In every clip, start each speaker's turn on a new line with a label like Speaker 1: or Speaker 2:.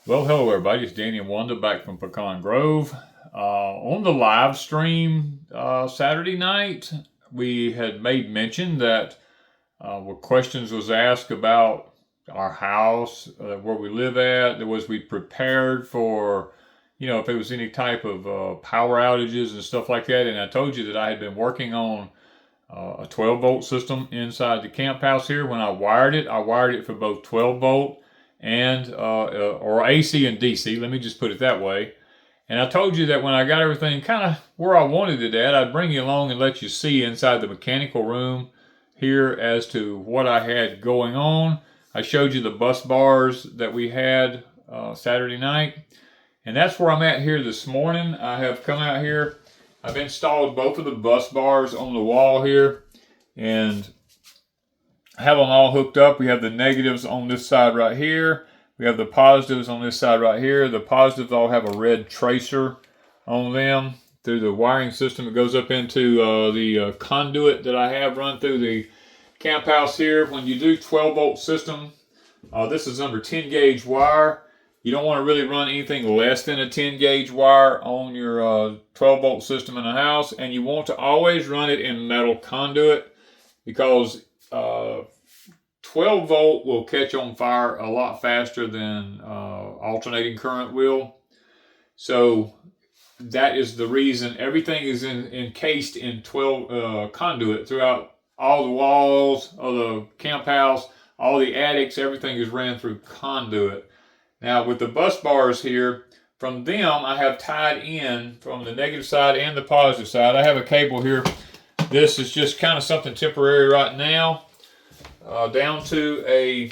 Speaker 1: Well, hello everybody. It's Danny and Wanda back from Pecan Grove. On the live stream Saturday night, we had made mention that questions was asked about our house, where we live at. There was we prepared for, if there was any type of power outages and stuff like that. And I told you that I had been working on a 12-volt system inside the camp house here. When I wired it for both 12 volt and or AC and DC. Let me just put it that way. And I told you that when I got everything kind of where I wanted it at, I'd bring you along and let you see inside the mechanical room here as to what I had going on. I showed you the bus bars that we had Saturday night. And that's where I'm at here this morning. I have come out here. I've installed both of the bus bars on the wall here. And have them all hooked up. We have the negatives on this side right here. We have the positives on this side right here. The positives all have a red tracer on them through the wiring system. It goes up into the conduit that I have run through the camp house here. When you do 12-volt system, this is under 10-gauge wire. You don't want to really run anything less than a 10-gauge wire on your 12-volt system in the house. And you want to always run it in metal conduit because 12 volt will catch on fire a lot faster than alternating current will. So that is the reason everything is encased in 12 conduit throughout all the walls of the camp house, all the attics, everything is ran through conduit. Now with the bus bars here, from them I have tied in from the negative side and the positive side. I have a cable here. This is just kind of something temporary right now, down to a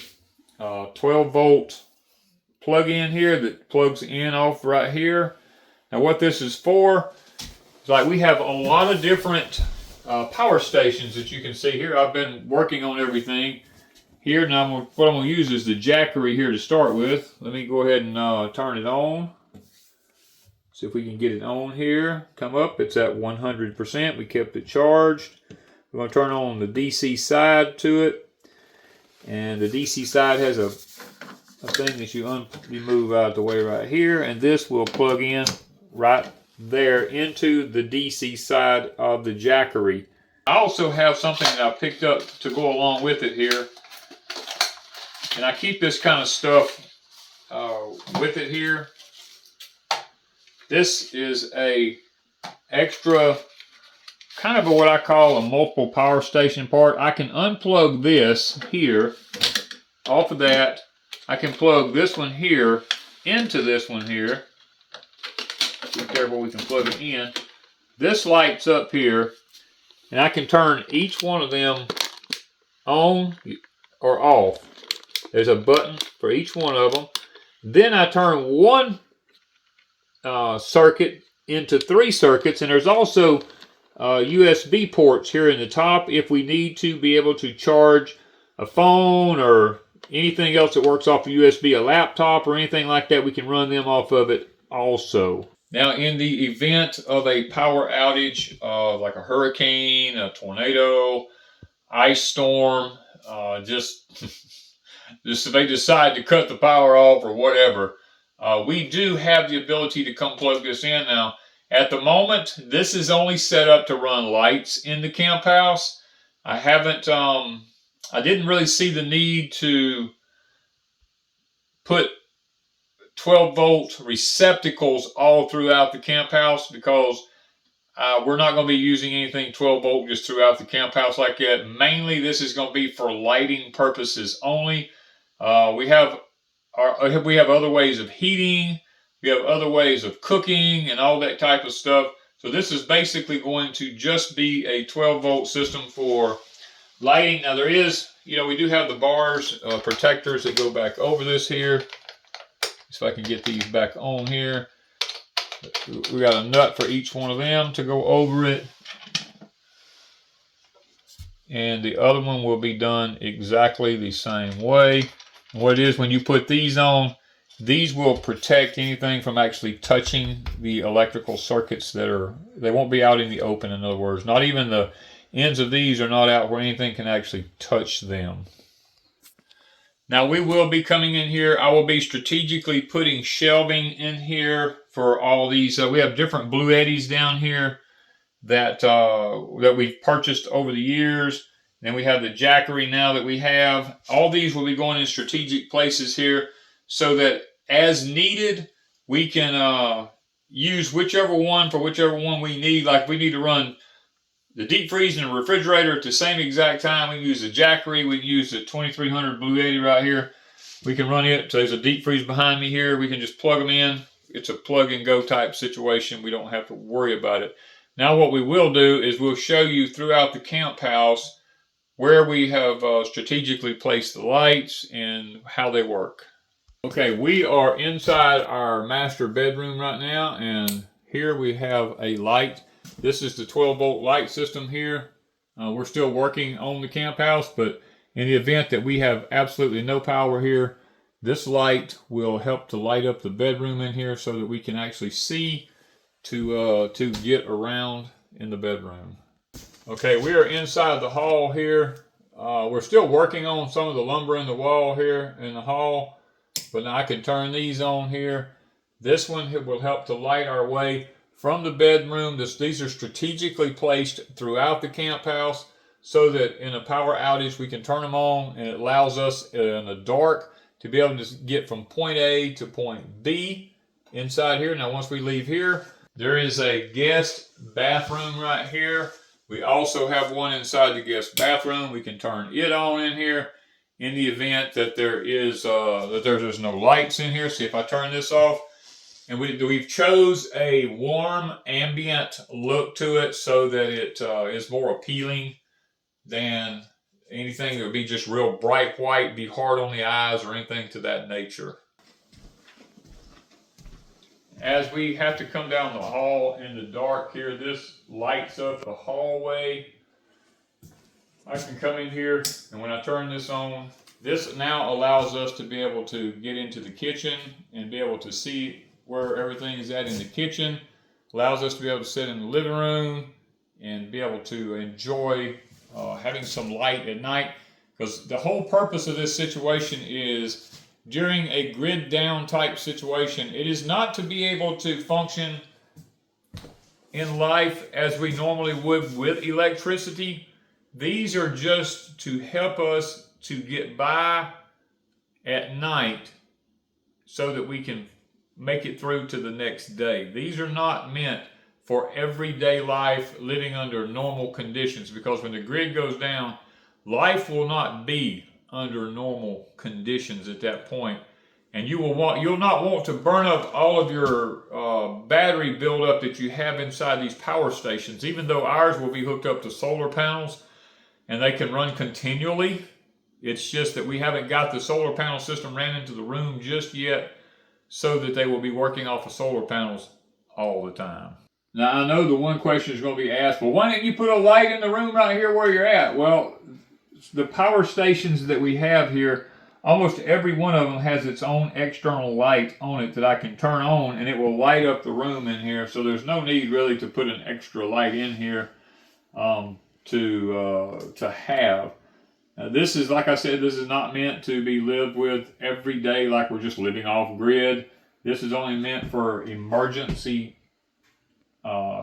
Speaker 1: 12-volt plug-in here that plugs in off right here. Now what this is for is like we have a lot of different power stations that you can see here. I've been working on everything here. Now what I'm going to use is the Jackery here to start with. Let me go ahead and turn it on. See if we can get it on here. Come up. It's at 100%. We kept it charged. We're going to turn on the DC side to it. And the DC side has a thing that you move out of the way right here. And this will plug in right there into the DC side of the Jackery. I also have something that I picked up to go along with it here. And I keep this kind of stuff with it here. This is a extra, kind of what I call a multiple power station part. I can unplug this here off of that. I can plug this one here into this one here. Be careful, we can plug it in. This lights up here, and I can turn each one of them on or off. There's a button for each one of them. Then I turn one circuit into 3 circuits, and there's also USB ports here in the top if we need to be able to charge a phone or anything else that works off of USB, a laptop or anything like that. We can run them off of it also. Now in the event of a power outage, like a hurricane, a tornado, ice storm, just if they decide to cut the power off or whatever, we do have the ability to come plug this in. Now, at the moment, this is only set up to run lights in the camp house. I didn't really see the need to put 12-volt receptacles all throughout the camp house because we're not going to be using anything 12-volt just throughout the camp house like that. Mainly, this is going to be for lighting purposes only. We have other ways of heating, we have other ways of cooking and all that type of stuff. So this is basically going to just be a 12-volt system for lighting. Now there is, we do have the bars, protectors that go back over this here. So I can get these back on here. We got a nut for each one of them to go over it. And the other one will be done exactly the same way. What it is, when you put these on, these will protect anything from actually touching the electrical circuits they won't be out in the open, in other words. Not even the ends of these are not out where anything can actually touch them. Now we will be coming in here. I will be strategically putting shelving in here for all these. We have different Blue Eddies down here that that we've purchased over the years. Then we have the Jackery now that we have. All these will be going in strategic places here so that as needed, we can use whichever one for whichever one we need. Like we need to run the deep freeze and the refrigerator at the same exact time. We can use the Jackery. We can use the 2300 Blue Eddy right here. We can run it. So there's a deep freeze behind me here. We can just plug them in. It's a plug and go type situation. We don't have to worry about it. Now what we will do is we'll show you throughout the camp house where we have strategically placed the lights and how they work. Okay, we are inside our master bedroom right now, and here we have a light. This is the 12-volt light system here. We're still working on the camp house, but in the event that we have absolutely no power here, this light will help to light up the bedroom in here so that we can actually see to get around in the bedroom. Okay, we are inside the hall here. We're still working on some of the lumber in the wall here in the hall, but now I can turn these on here. This one will help to light our way from the bedroom. These are strategically placed throughout the camp house so that in a power outage we can turn them on, and it allows us in the dark to be able to get from point A to point B inside here. Now once we leave here, there is a guest bathroom right here. We also have one inside the guest bathroom. We can turn it on in here in the event that there's no lights in here. See if I turn this off. And we've chose a warm ambient look to it so that it is more appealing than anything that would be just real bright white, be hard on the eyes or anything to that nature. As we have to come down the hall in the dark here, this lights up the hallway. I can come in here, and when I turn this on, this now allows us to be able to get into the kitchen and be able to see where everything is at in the kitchen. Allows us to be able to sit in the living room and be able to enjoy having some light at night. Because the whole purpose of this situation is during a grid down type situation, it is not to be able to function in life as we normally would with electricity. These are just to help us to get by at night so that we can make it through to the next day. These are not meant for everyday life living under normal conditions, because when the grid goes down, life will not be under normal conditions at that point, and you'll not want to burn up all of your battery buildup that you have inside these power stations. Even though ours will be hooked up to solar panels and they can run continually, it's just that we haven't got the solar panel system ran into the room just yet, so that they will be working off of solar panels all the time. Now I know the one question is going to be asked, well, why didn't you put a light in the room right here where you're at? Well, the power stations that we have here, almost every one of them has its own external light on it that I can turn on, and it will light up the room in here. So there's no need really to put an extra light in here to have. This is, like I said, this is not meant to be lived with every day like we're just living off grid. This is only meant for emergency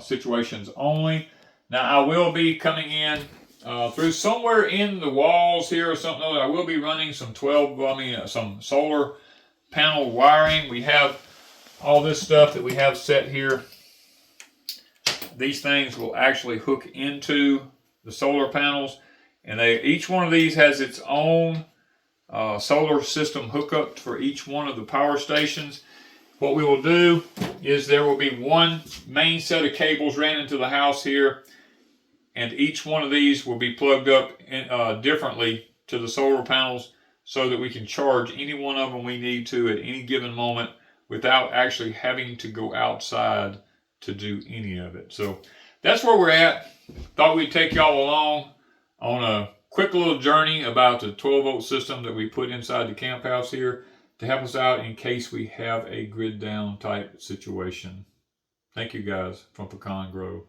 Speaker 1: situations only. Now I will be coming in through somewhere in the walls here or something. I will be running some some solar panel wiring. We have all this stuff that we have set here. These things will actually hook into the solar panels, and each one of these has its own solar system hookup for each one of the power stations. What we will do is there will be one main set of cables ran into the house here, and each one of these will be plugged up differently to the solar panels so that we can charge any one of them we need to at any given moment without actually having to go outside to do any of it. So that's where we're at. Thought we'd take y'all along on a quick little journey about the 12-volt system that we put inside the camp house here to help us out in case we have a grid down type situation. Thank you guys from Pecan Grove.